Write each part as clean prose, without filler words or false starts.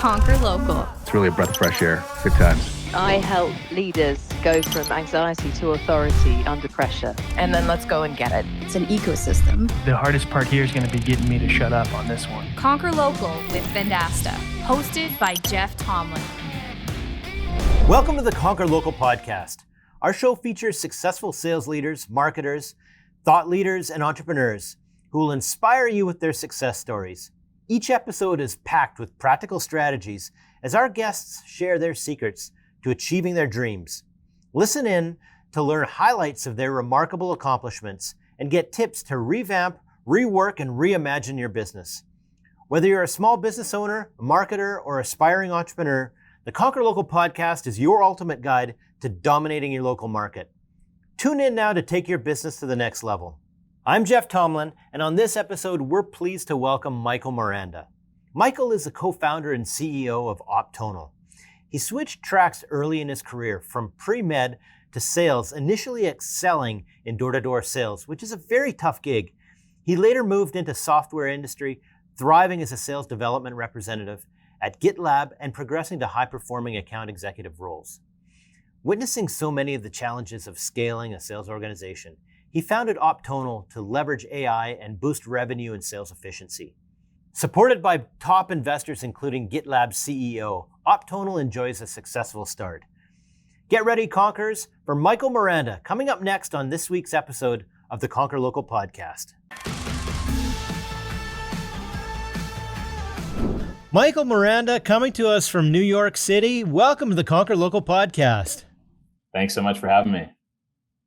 Conquer Local. It's really a breath of fresh air. Good times. I help leaders go from anxiety to authority under pressure. And then let's go and get it. It's an ecosystem. The hardest part here is going to be getting me to shut up on this one. Conquer Local with Vendasta, hosted by Jeff Tomlin. Welcome to the Conquer Local podcast. Our show features successful sales leaders, marketers, thought leaders, and entrepreneurs who will inspire you with their success stories. Each episode is packed with practical strategies as our guests share their secrets to achieving their dreams. Listen in to learn highlights of their remarkable accomplishments and get tips to revamp, rework, and reimagine your business. Whether you're a small business owner, a marketer, or aspiring entrepreneur, the Conquer Local podcast is your ultimate guide to dominating your local market. Tune in now to take your business to the next level. I'm Jeff Tomlin, and on this episode, we're pleased to welcome Michael Miranda. Michael is the co-founder and CEO of OpTonal. He switched tracks early in his career from pre-med to sales, initially excelling in door-to-door sales, which is a very tough gig. He later moved into software industry, thriving as a sales development representative at GitLab and progressing to high-performing account executive roles. Witnessing so many of the challenges of scaling a sales organization, he founded OpTonal to leverage AI and boost revenue and sales efficiency. Supported by top investors including GitLab's CEO, OpTonal enjoys a successful start. Get ready, Conquerors, for Michael Miranda, coming up next on this week's episode of the Conquer Local podcast. Michael Miranda, coming to us from New York City. Welcome to the Conquer Local podcast. Thanks so much for having me.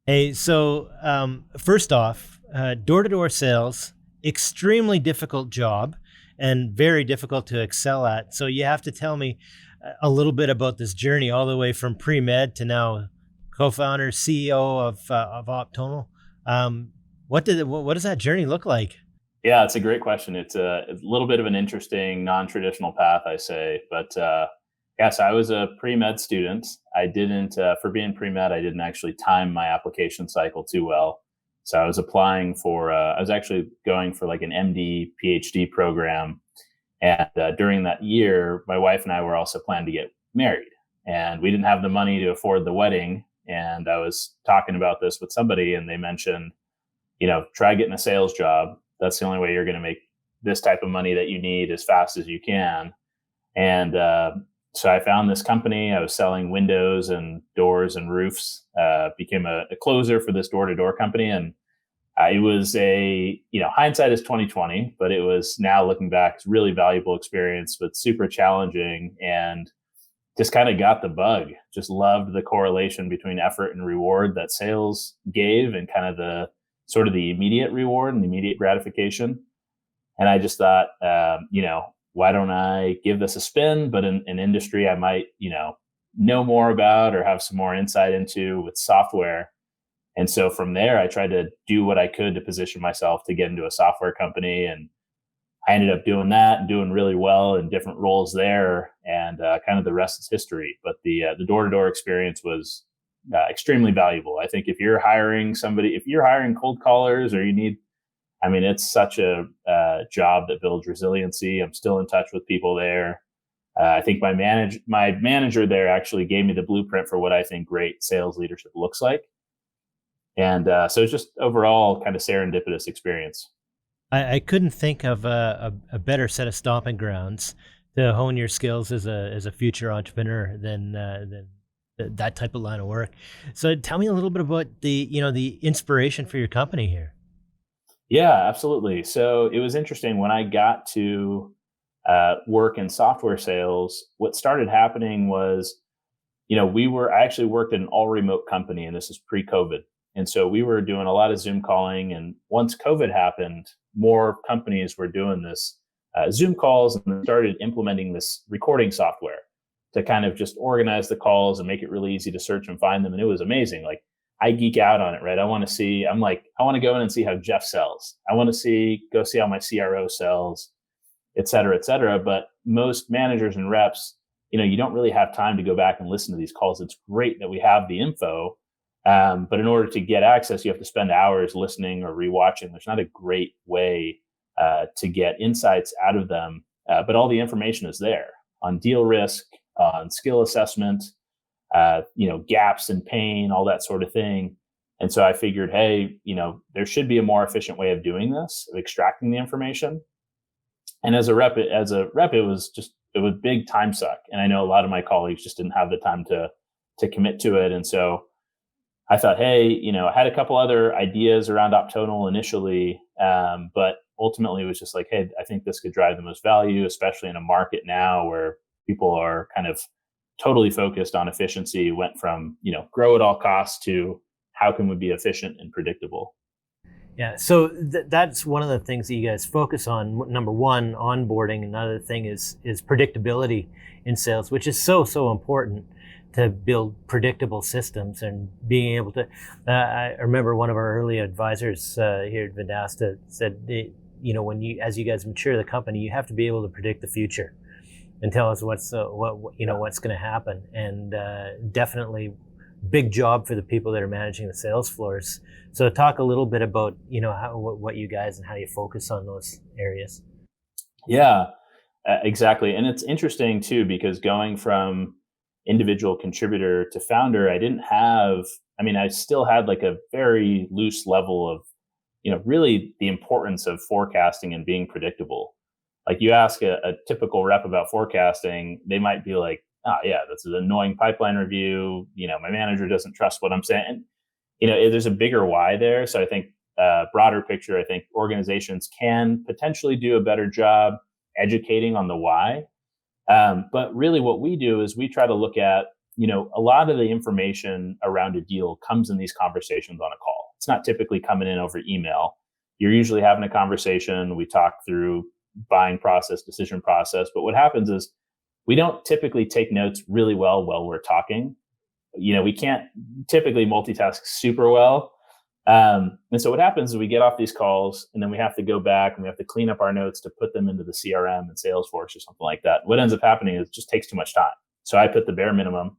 Hey, so first off, door-to-door sales, extremely difficult job and very difficult to excel at. So you have to tell me a little bit about this journey all the way from pre-med to now co-founder, CEO of OpTonal. What does that journey look like? Yeah, it's a great question. It's a little bit of an interesting, non-traditional path, I say. But so I was a pre-med student. I didn't, for being pre-med, I didn't actually time my application cycle too well. So I was applying for, I was actually going for like an MD, PhD program. And during that year, my wife and I were also planning to get married. And we didn't have the money to afford the wedding. And I was talking about this with somebody and they mentioned, try getting a sales job. That's the only way you're going to make this type of money that you need as fast as you can. And so I found this company. I was selling windows and doors and roofs, became a closer for this door-to-door company. And it was hindsight is 2020, but it was now looking back, it's really valuable experience, but super challenging and just kind of got the bug. Just loved the correlation between effort and reward that sales gave and kind of the sort of the immediate reward and immediate gratification. And I just thought, why don't I give this a spin? But in an industry I might, know more about or have some more insight into with software. And so from there, I tried to do what I could to position myself to get into a software company. And I ended up doing that and doing really well in different roles there. And kind of the rest is history. But the door-to-door experience was extremely valuable. I think if you're hiring cold callers or it's such a job that builds resiliency. I'm still in touch with people there. I think my manager there actually gave me the blueprint for what I think great sales leadership looks like. And so it's just overall kind of serendipitous experience. I couldn't think of a better set of stomping grounds to hone your skills as a future entrepreneur than that type of line of work. So tell me a little bit about the inspiration for your company here. Yeah, absolutely. So it was interesting when I got to work in software sales. What started happening was, I actually worked in an all remote company, and this is pre-COVID. And so we were doing a lot of Zoom calling. And once COVID happened, more companies were doing this Zoom calls and started implementing this recording software to kind of just organize the calls and make it really easy to search and find them. And it was amazing. Like I geek out on it, right? I want to go in and see how Jeff sells. I want to go see how my CRO sells, et cetera, et cetera. But most managers and reps, you don't really have time to go back and listen to these calls. It's great that we have the info. But in order to get access, you have to spend hours listening or rewatching. There's not a great way to get insights out of them, but all the information is there. on deal risk, on skill assessment, gaps and pain, all that sort of thing. And so I figured, hey, there should be a more efficient way of doing this, of extracting the information. And as a rep, it was big time suck. And I know a lot of my colleagues just didn't have the time to commit to it. And so I thought, hey, I had a couple other ideas around OpTonal initially, but ultimately it was just like, hey, I think this could drive the most value, especially in a market now where people are kind of totally focused on efficiency. Went from, grow at all costs to how can we be efficient and predictable. Yeah, so that's one of the things that you guys focus on. Number one, onboarding. Another thing is predictability in sales, which is so important to build predictable systems and being able to. I remember one of our early advisors here at Vendasta said, as you guys mature the company, you have to be able to predict the future and tell us what's going to happen. And definitely big job for the people that are managing the sales floors. So talk a little bit about, what you guys and how you focus on those areas. Yeah, exactly. And it's interesting too, because going from individual contributor to founder, I still had like a very loose level of, really the importance of forecasting and being predictable. Like you ask a typical rep about forecasting, they might be like, oh yeah, that's an annoying pipeline review. My manager doesn't trust what I'm saying. And, there's a bigger why there. So I think broader picture, I think organizations can potentially do a better job educating on the why. But really what we do is we try to look at, a lot of the information around a deal comes in these conversations on a call. It's not typically coming in over email. You're usually having a conversation. We talk through buying process, decision process. But what happens is we don't typically take notes really well while we're talking. We can't typically multitask super well. And so what happens is we get off these calls and then we have to go back and we have to clean up our notes to put them into the CRM and Salesforce or something like that. What ends up happening is it just takes too much time. So I put the bare minimum,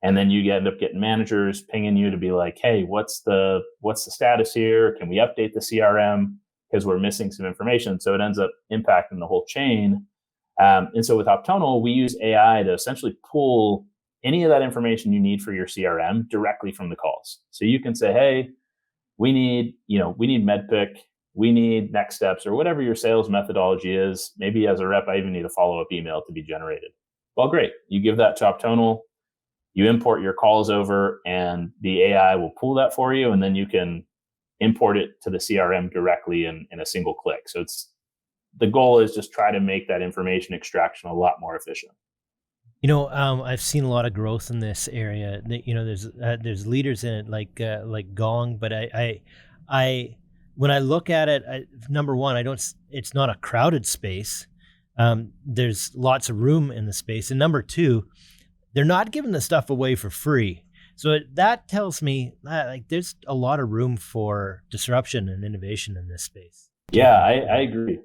and then you end up getting managers pinging you to be like, hey, what's the status here? Can we update the CRM? Because we're missing some information. So it ends up impacting the whole chain. And so with OpTonal, we use AI to essentially pull any of that information you need for your CRM directly from the calls. So you can say, hey, we need MedPick, we need next steps, or whatever your sales methodology is. Maybe as a rep, I even need a follow-up email to be generated. Well, great. You give that to OpTonal, you import your calls over, and the AI will pull that for you, and then you can import it to the CRM directly in a single click. So the goal is just try to make that information extraction a lot more efficient. I've seen a lot of growth in this area. There's leaders in it like Gong, but I when I look at it, number one, it's not a crowded space. There's lots of room in the space, and number two, they're not giving the stuff away for free. So that tells me there's a lot of room for disruption and innovation in this space. Yeah, I agree.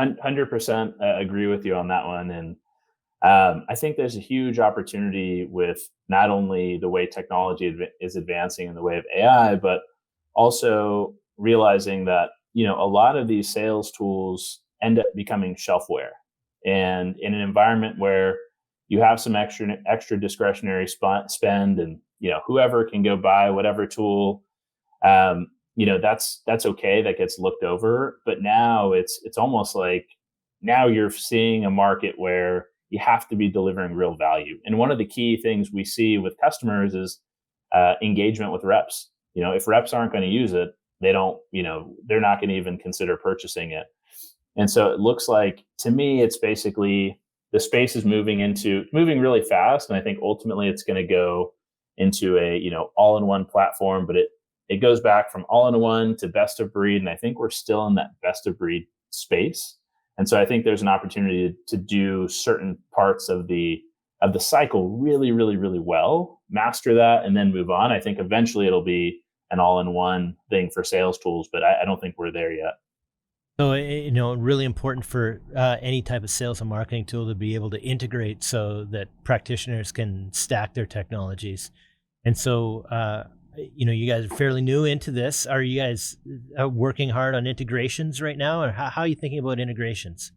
100% agree with you on that one. And I think there's a huge opportunity with not only the way technology is advancing in the way of AI, but also realizing that, a lot of these sales tools end up becoming shelfware. And in an environment where you have some extra discretionary spend and, whoever can go buy whatever tool, that's okay. That gets looked over. But now it's almost like now you're seeing a market where you have to be delivering real value. And one of the key things we see with customers is engagement with reps. If reps aren't going to use it, they don't, they're not going to even consider purchasing it. And so it looks like, to me, it's basically the space is moving really fast. And I think ultimately it's going to go into a, all-in-one platform, but it goes back from all-in-one to best of breed. And I think we're still in that best of breed space. And so I think there's an opportunity to do certain parts of the cycle really, really, really well, master that, and then move on. I think eventually it'll be an all-in-one thing for sales tools, but I don't think we're there yet. So, really important for any type of sales and marketing tool to be able to integrate so that practitioners can stack their technologies. And so, you guys are fairly new into this. Are you guys working hard on integrations right now, or how are you thinking about integrations?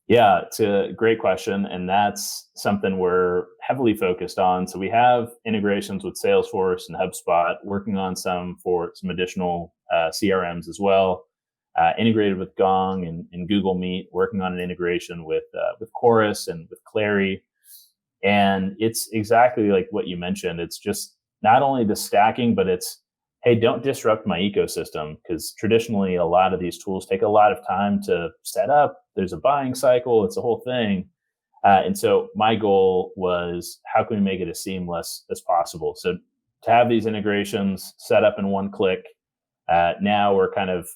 Yeah, it's a great question. And that's something we're heavily focused on. So we have integrations with Salesforce and HubSpot, working on some for some additional CRMs as well, integrated with Gong and Google Meet, working on an integration with Chorus and with Clary. And it's exactly like what you mentioned. It's just not only the stacking, but it's, hey, don't disrupt my ecosystem, because traditionally a lot of these tools take a lot of time to set up. There's a buying cycle. It's a whole thing. And so my goal was, how can we make it as seamless as possible? So to have these integrations set up in one click, now we're kind of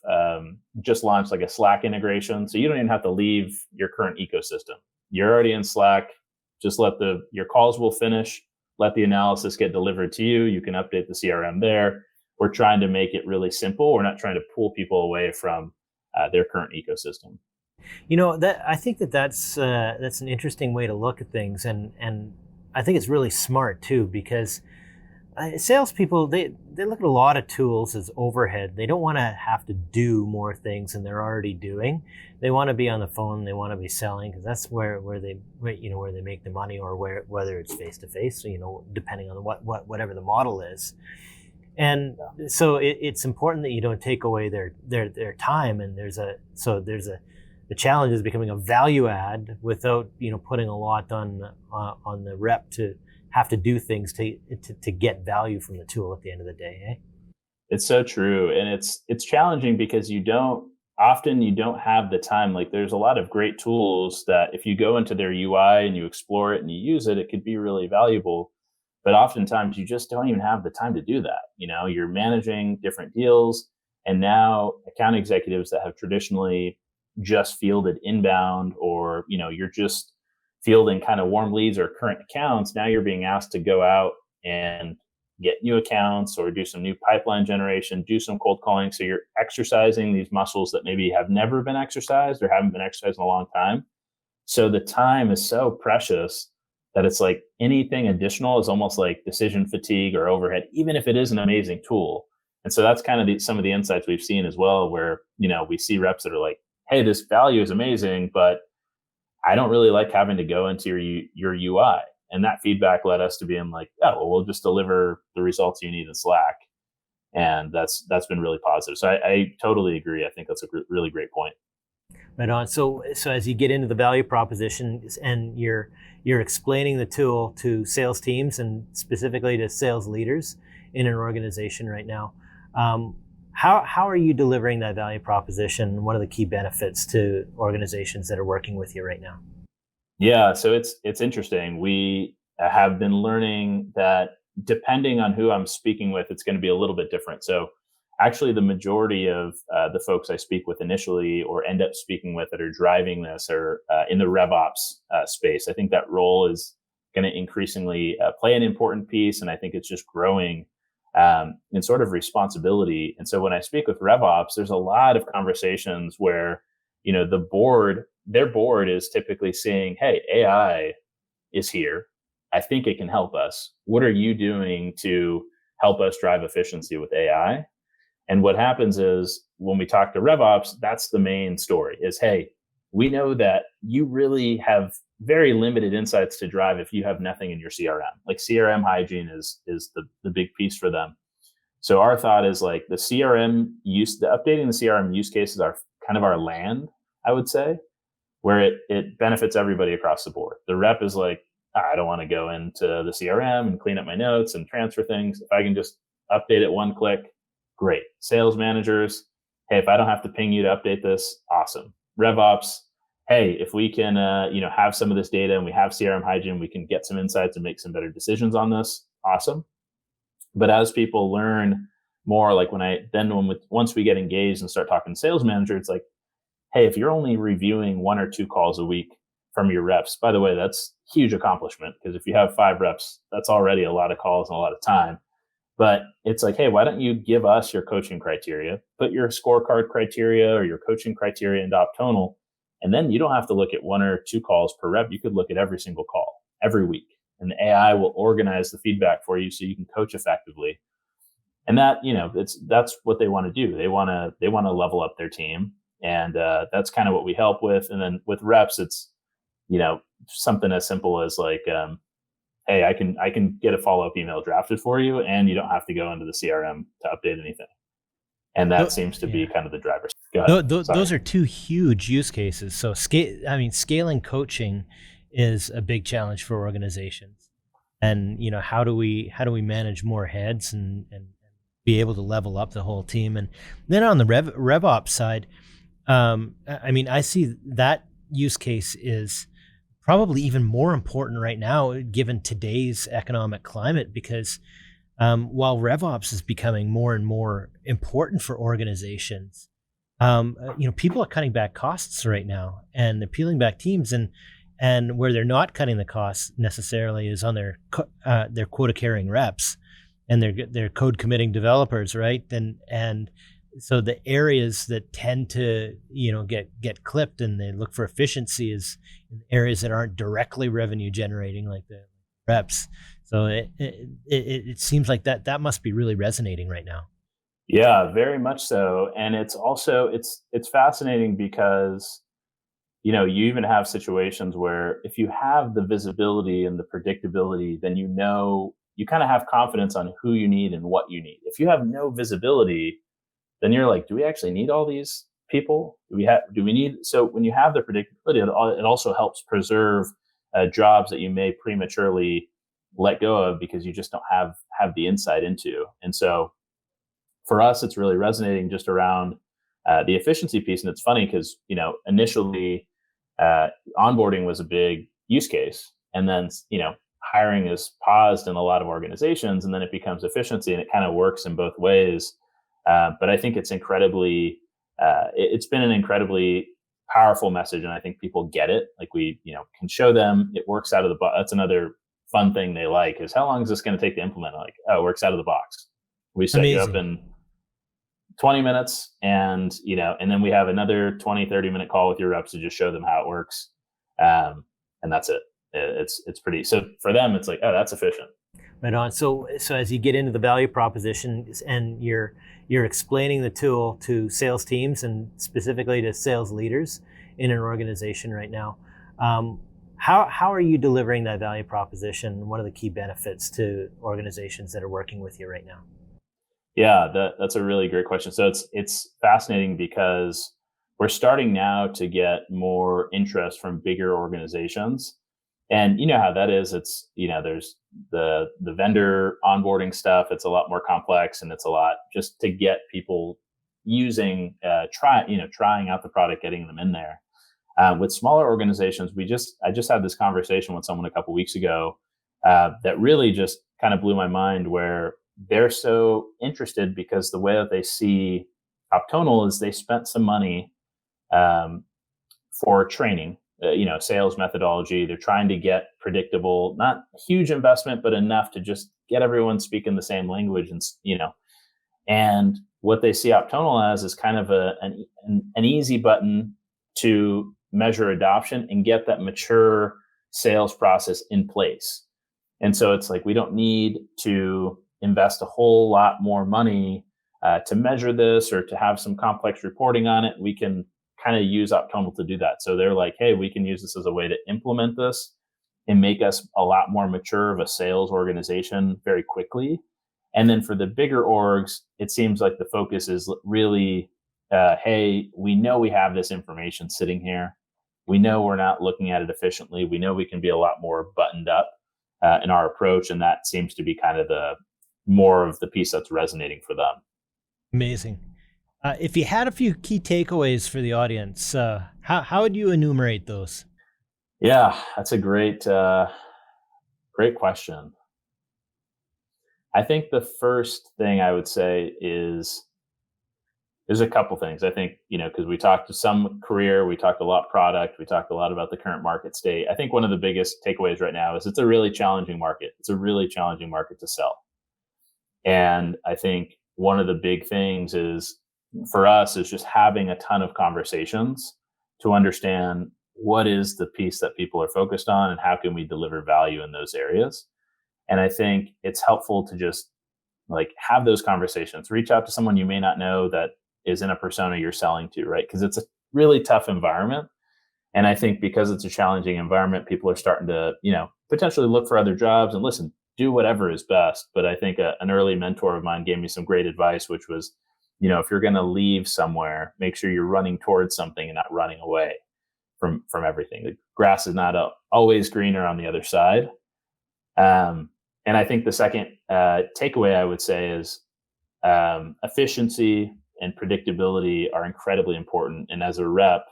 just launched like a Slack integration. So you don't even have to leave your current ecosystem. You're already in Slack. Just let your calls will finish, let the analysis get delivered to you. You can update the CRM there. We're trying to make it really simple. We're not trying to pull people away from their current ecosystem. That I think that's an interesting way to look at things, and I think it's really smart too, because salespeople, they look at a lot of tools as overhead. They don't want to have to do more things than they're already doing. They want to be on the phone. They want to be selling, because that's where they make the money, or whether it's face to face. Depending on whatever the model is. And so it's important that you don't take away their time. And the challenge is becoming a value add without putting a lot on the rep to have to do things to get value from the tool at the end of the day. Eh? It's so true, and it's challenging because you don't have the time. Like, there's a lot of great tools that if you go into their UI and you explore it and you use it, it could be really valuable. But oftentimes you just don't even have the time to do that. You're managing different deals, and now account executives that have traditionally just fielded inbound, or you're just fielding kind of warm leads or current accounts. Now you're being asked to go out and get new accounts or do some new pipeline generation, do some cold calling. So you're exercising these muscles that maybe have never been exercised or haven't been exercised in a long time. So the time is so precious that it's like anything additional is almost like decision fatigue or overhead, even if it is an amazing tool. And so that's kind of some of the insights we've seen as well, where, we see reps that are like, hey, this value is amazing, but I don't really like having to go into your UI. And that feedback led us to being like, oh, well, we'll just deliver the results you need in Slack. And that's been really positive. So I totally agree. I think that's a really great point. Right on. So as you get into the value proposition and you're explaining the tool to sales teams and specifically to sales leaders in an organization right now, how are you delivering that value proposition? What are the key benefits to organizations that are working with you right now? Yeah, so it's interesting. We have been learning that depending on who I'm speaking with, it's going to be a little bit different. So actually, the majority of the folks I speak with initially or end up speaking with that are driving this are in the RevOps space. I think that role is going to increasingly play an important piece, and I think it's just growing in sort of responsibility. And so when I speak with RevOps, there's a lot of conversations where their board is typically saying, hey, AI is here. I think it can help us. What are you doing to help us drive efficiency with AI? And what happens is when we talk to RevOps, that's the main story is, hey, we know that you really have very limited insights to drive if you have nothing in your CRM. Like CRM hygiene is the big piece for them. So our thought is like the updating the CRM use cases are kind of our land, I would say, where it benefits everybody across the board. The rep is like, I don't want to go into the CRM and clean up my notes and transfer things. If I can just update it one click, great. Sales managers, hey, if I don't have to ping you to update this, awesome. RevOps, hey, if we can have some of this data and we have CRM hygiene, we can get some insights and make some better decisions on this, awesome. But as people learn more, like once we get engaged and start talking to sales manager, it's like, hey, if you're only reviewing 1 or 2 calls a week from your reps, by the way, that's a huge accomplishment, because if you have 5 reps, that's already a lot of calls and a lot of time. But it's like, hey, why don't you give us your coaching criteria, put your scorecard criteria or your coaching criteria into OpTonal, and then you don't have to look at 1 or 2 calls per rep. You could look at every single call every week, and the AI will organize the feedback for you so you can coach effectively. And that, that's what they want to do. They want to level up their team. And that's kind of what we help with. And then with reps, it's, something as simple as like, hey, I can get a follow-up email drafted for you, and you don't have to go into the CRM to update anything. And that seems to be kind of the driver. Go ahead. Those are two huge use cases. So scaling coaching is a big challenge for organizations. And how do we manage more heads and be able to level up the whole team? And then on the RevOps side, I see that use case is probably even more important right now given today's economic climate, because while RevOps is becoming more and more important for organizations, people are cutting back costs right now, and they're peeling back teams, and where they're not cutting the costs necessarily is on their quota carrying reps and their code committing developers, right? And so the areas that tend to get clipped and they look for efficiency is in areas that aren't directly revenue generating, like the reps. So it seems like that must be really resonating right now. Yeah, very much so. And it's also it's fascinating because you even have situations where if you have the visibility and the predictability, then you kind of have confidence on who you need and what you need. If you have no visibility, then you're like, do we actually need all these people? So when you have the predictability, it also helps preserve jobs that you may prematurely let go of because you just don't have the insight into. And so for us, it's really resonating just around the efficiency piece. And it's funny because, initially onboarding was a big use case, and then, hiring is paused in a lot of organizations, and then it becomes efficiency, and it kind of works in both ways. But I think it's it's been an incredibly powerful message, and I think people get it. Like we, can show them it works out of the box. That's another fun thing they like, is how long is this going to take to implement? Like, it works out of the box. We set you up in 20 minutes, and and then we have another 20-30 minute call with your reps to just show them how it works, and that's it. It's pretty. So for them, it's like, oh, that's efficient. Right on. So as you get into the value proposition and you're explaining the tool to sales teams and specifically to sales leaders in an organization right now, how are you delivering that value proposition? What are the key benefits to organizations that are working with you right now? Yeah, that's a really great question. So it's fascinating because we're starting now to get more interest from bigger organizations. And you know how that is. It's, there's the vendor onboarding stuff. It's a lot more complex, and it's a lot just to get people using, trying out the product, getting them in there. With smaller organizations, I just had this conversation with someone a couple weeks ago that really just kind of blew my mind, where they're so interested because the way that they see OpTonal is they spent some money for training, sales methodology. They're trying to get predictable, not huge investment, but enough to just get everyone speaking the same language. And what they see OpTonal as is kind of an easy button to measure adoption and get that mature sales process in place. And so it's like, we don't need to invest a whole lot more money to measure this or to have some complex reporting on it. We can kind of use OpTonal to do that. So they're like, hey, we can use this as a way to implement this and make us a lot more mature of a sales organization very quickly. And then for the bigger orgs, it seems like the focus is really, hey, we know we have this information sitting here. We know we're not looking at it efficiently. We know we can be a lot more buttoned up in our approach. And that seems to be kind of the more of the piece that's resonating for them. Amazing. If you had a few key takeaways for the audience, how would you enumerate those? Yeah, that's a great question. I think the first thing I would say is there's a couple things. I think, because we talked to some career, we talked a lot product, we talked a lot about the current market state. I think one of the biggest takeaways right now is it's a really challenging market. It's a really challenging market to sell. And I think one of the big things is for us is just having a ton of conversations to understand what is the piece that people are focused on and how can we deliver value in those areas. And I think it's helpful to just like have those conversations, reach out to someone you may not know that is in a persona you're selling to, right? Because it's a really tough environment. And I think because it's a challenging environment, people are starting to, potentially look for other jobs and listen, do whatever is best. But I think an early mentor of mine gave me some great advice, which was, if you're going to leave somewhere, make sure you're running towards something and not running away from everything. The grass is not always greener on the other side. And I think the second takeaway I would say is efficiency and predictability are incredibly important. And as a rep,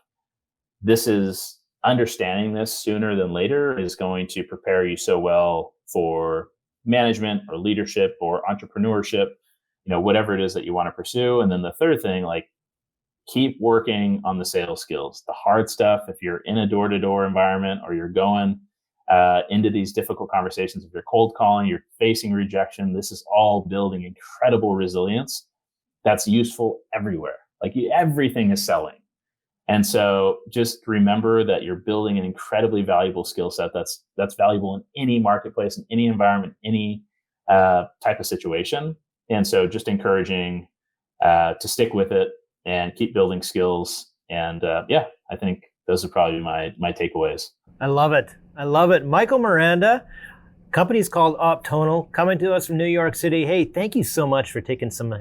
understanding this sooner than later is going to prepare you so well for management or leadership or entrepreneurship, whatever it is that you want to pursue. And then the third thing, keep working on the sales skills, the hard stuff. If you're in a door-to-door environment or you're going into these difficult conversations, if you're cold calling, you're facing rejection, this is all building incredible resilience that's useful everywhere. Everything is selling. And so just remember that you're building an incredibly valuable skill set that's valuable in any marketplace, in any environment, any type of situation. And so just encouraging to stick with it and keep building skills. And I think those are probably my takeaways. I love it. Michael Miranda, company's called OpTonal, coming to us from New York City. Hey, thank you so much for taking some of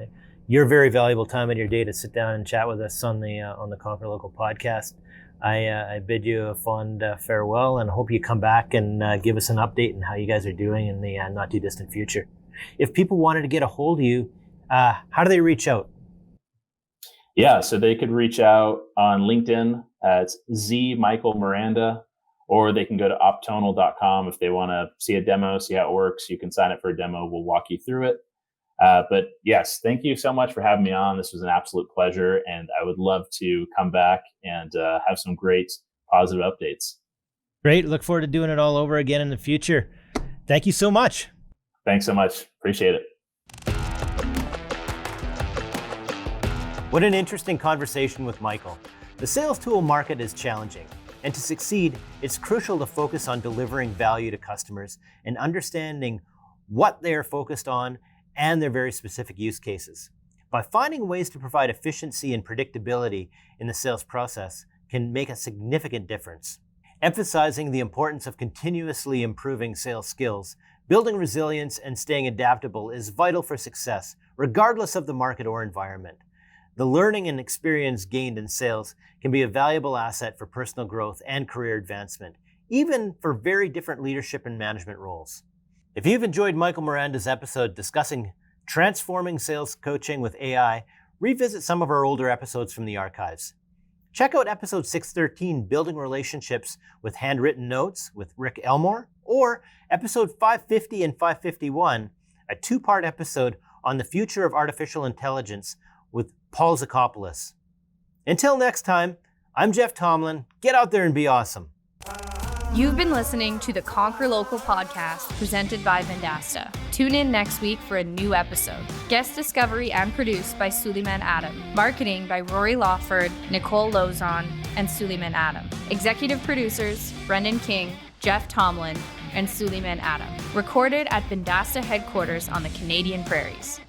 your very valuable time in your day to sit down and chat with us on the Conquer Local podcast. I bid you a fond farewell and hope you come back and give us an update on how you guys are doing in the not too distant future. If people wanted to get a hold of you, how do they reach out? Yeah, so they could reach out on LinkedIn. It's Z Michael Miranda, or they can go to optonal.com if they want to see a demo, see how it works. You can sign up for a demo. We'll walk you through it. But yes, thank you so much for having me on. This was an absolute pleasure, and I would love to come back and have some great positive updates. Great. Look forward to doing it all over again in the future. Thank you so much. Thanks so much. Appreciate it. What an interesting conversation with Michael. The sales tool market is challenging, and to succeed, it's crucial to focus on delivering value to customers and understanding what they are focused on and their very specific use cases. By finding ways to provide efficiency and predictability in the sales process can make a significant difference. Emphasizing the importance of continuously improving sales skills, building resilience, and staying adaptable is vital for success, regardless of the market or environment. The learning and experience gained in sales can be a valuable asset for personal growth and career advancement, even for very different leadership and management roles. If you've enjoyed Michael Miranda's episode discussing transforming sales coaching with AI, revisit some of our older episodes from the archives. Check out episode 613, Building Relationships with Handwritten Notes with Rick Elmore, or episode 550 and 551, a two-part episode on the future of artificial intelligence with Paul Zakopoulos. Until next time, I'm Jeff Tomlin. Get out there and be awesome. You've been listening to the Conquer Local podcast presented by Vendasta. Tune in next week for a new episode. Guest discovery and produced by Suleiman Adam. Marketing by Rory Lawford, Nicole Lozon, and Suleiman Adam. Executive producers Brendan King, Jeff Tomlin, and Suleiman Adam. Recorded at Vendasta headquarters on the Canadian Prairies.